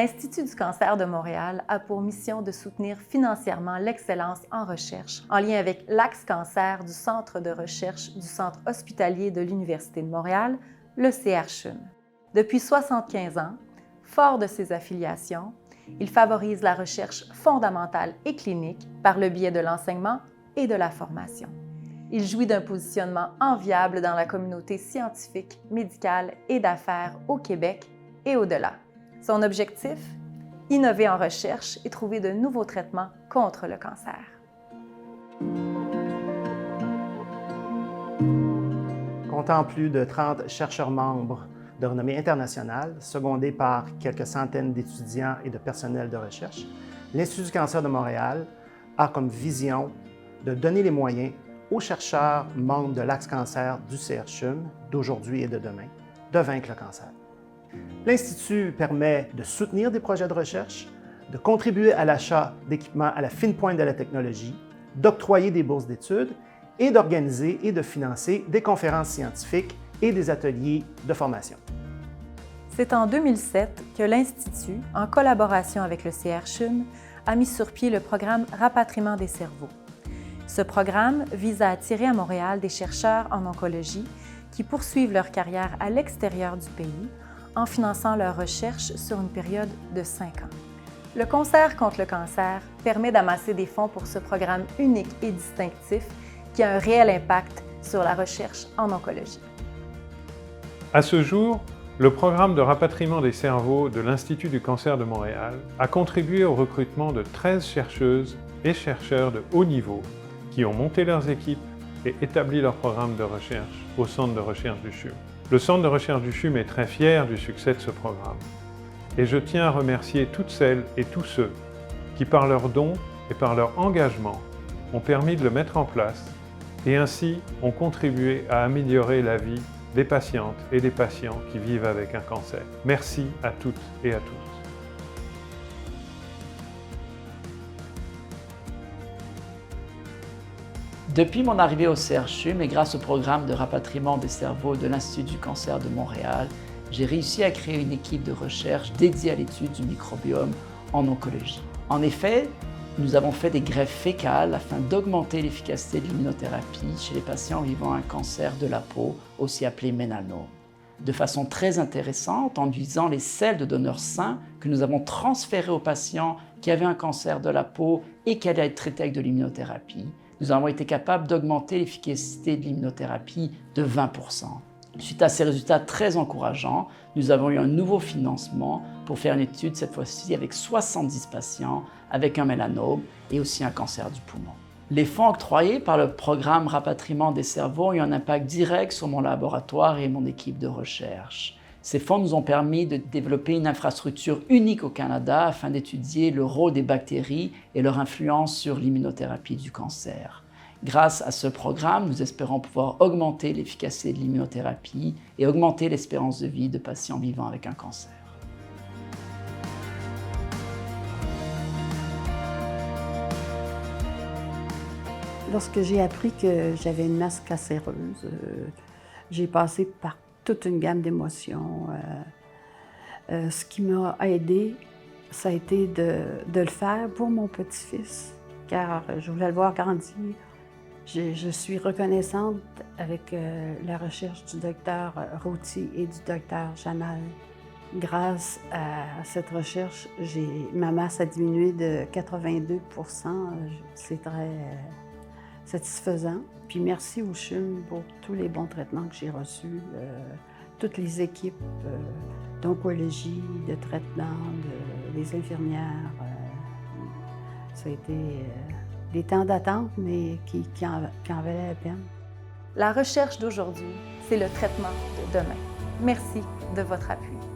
L'Institut du cancer de Montréal a pour mission de soutenir financièrement l'excellence en recherche en lien avec l'Axe Cancer du Centre de recherche du Centre hospitalier de l'Université de Montréal, le CRCHUM. Depuis 75 ans, fort de ses affiliations, il favorise la recherche fondamentale et clinique par le biais de l'enseignement et de la formation. Il jouit d'un positionnement enviable dans la communauté scientifique, médicale et d'affaires au Québec et au-delà. Son objectif? Innover en recherche et trouver de nouveaux traitements contre le cancer. Comptant plus de 30 chercheurs membres de renommée internationale, secondés par quelques centaines d'étudiants et de personnel de recherche, l'Institut du cancer de Montréal a comme vision de donner les moyens aux chercheurs membres de l'Axe Cancer du CRCHUM d'aujourd'hui et de demain de vaincre le cancer. L'Institut permet de soutenir des projets de recherche, de contribuer à l'achat d'équipements à la fine pointe de la technologie, d'octroyer des bourses d'études et d'organiser et de financer des conférences scientifiques et des ateliers de formation. C'est en 2007 que l'Institut, en collaboration avec le CRCHUM, a mis sur pied le programme Rapatriement des cerveaux. Ce programme vise à attirer à Montréal des chercheurs en oncologie qui poursuivent leur carrière à l'extérieur du pays en finançant leurs recherches sur une période de 5 ans. Le Concert contre le cancer permet d'amasser des fonds pour ce programme unique et distinctif qui a un réel impact sur la recherche en oncologie. À ce jour, le programme de rapatriement des cerveaux de l'Institut du cancer de Montréal a contribué au recrutement de 13 chercheuses et chercheurs de haut niveau qui ont monté leurs équipes et établi leur programme de recherche au Centre de recherche du CHUM. Le Centre de recherche du CHUM est très fier du succès de ce programme. Et je tiens à remercier toutes celles et tous ceux qui, par leurs dons et par leur engagement, ont permis de le mettre en place et ainsi ont contribué à améliorer la vie des patientes et des patients qui vivent avec un cancer. Merci à toutes et à tous. Depuis mon arrivée au CRCHUM et grâce au programme de rapatriement des cerveaux de l'Institut du cancer de Montréal, j'ai réussi à créer une équipe de recherche dédiée à l'étude du microbiome en oncologie. En effet, nous avons fait des greffes fécales afin d'augmenter l'efficacité de l'immunothérapie chez les patients vivant un cancer de la peau, aussi appelé mélanome. De façon très intéressante, en utilisant les selles de donneurs sains que nous avons transférées aux patients qui avaient un cancer de la peau et qui allaient être traités avec de l'immunothérapie, nous avons été capables d'augmenter l'efficacité de l'immunothérapie de 20%. Suite à ces résultats très encourageants, nous avons eu un nouveau financement pour faire une étude, cette fois-ci avec 70 patients avec un mélanome et aussi un cancer du poumon. Les fonds octroyés par le programme Rapatriement des cerveaux ont eu un impact direct sur mon laboratoire et mon équipe de recherche. Ces fonds nous ont permis de développer une infrastructure unique au Canada afin d'étudier le rôle des bactéries et leur influence sur l'immunothérapie du cancer. Grâce à ce programme, nous espérons pouvoir augmenter l'efficacité de l'immunothérapie et augmenter l'espérance de vie de patients vivant avec un cancer. Lorsque j'ai appris que j'avais une masse cancéreuse, j'ai passé par toute une gamme d'émotions. Ce qui m'a aidée, ça a été de le faire pour mon petit-fils, car je voulais le voir grandir. Je suis reconnaissante avec la recherche du docteur Routy et du docteur Jamal. Grâce à cette recherche, ma masse a diminué de 82 %. C'est très satisfaisant. Puis merci au CHUM pour tous les bons traitements que j'ai reçus, toutes les équipes d'oncologie, de traitement, des infirmières. Ça a été des temps d'attente, mais qui en valaient la peine. La recherche d'aujourd'hui, c'est le traitement de demain. Merci de votre appui.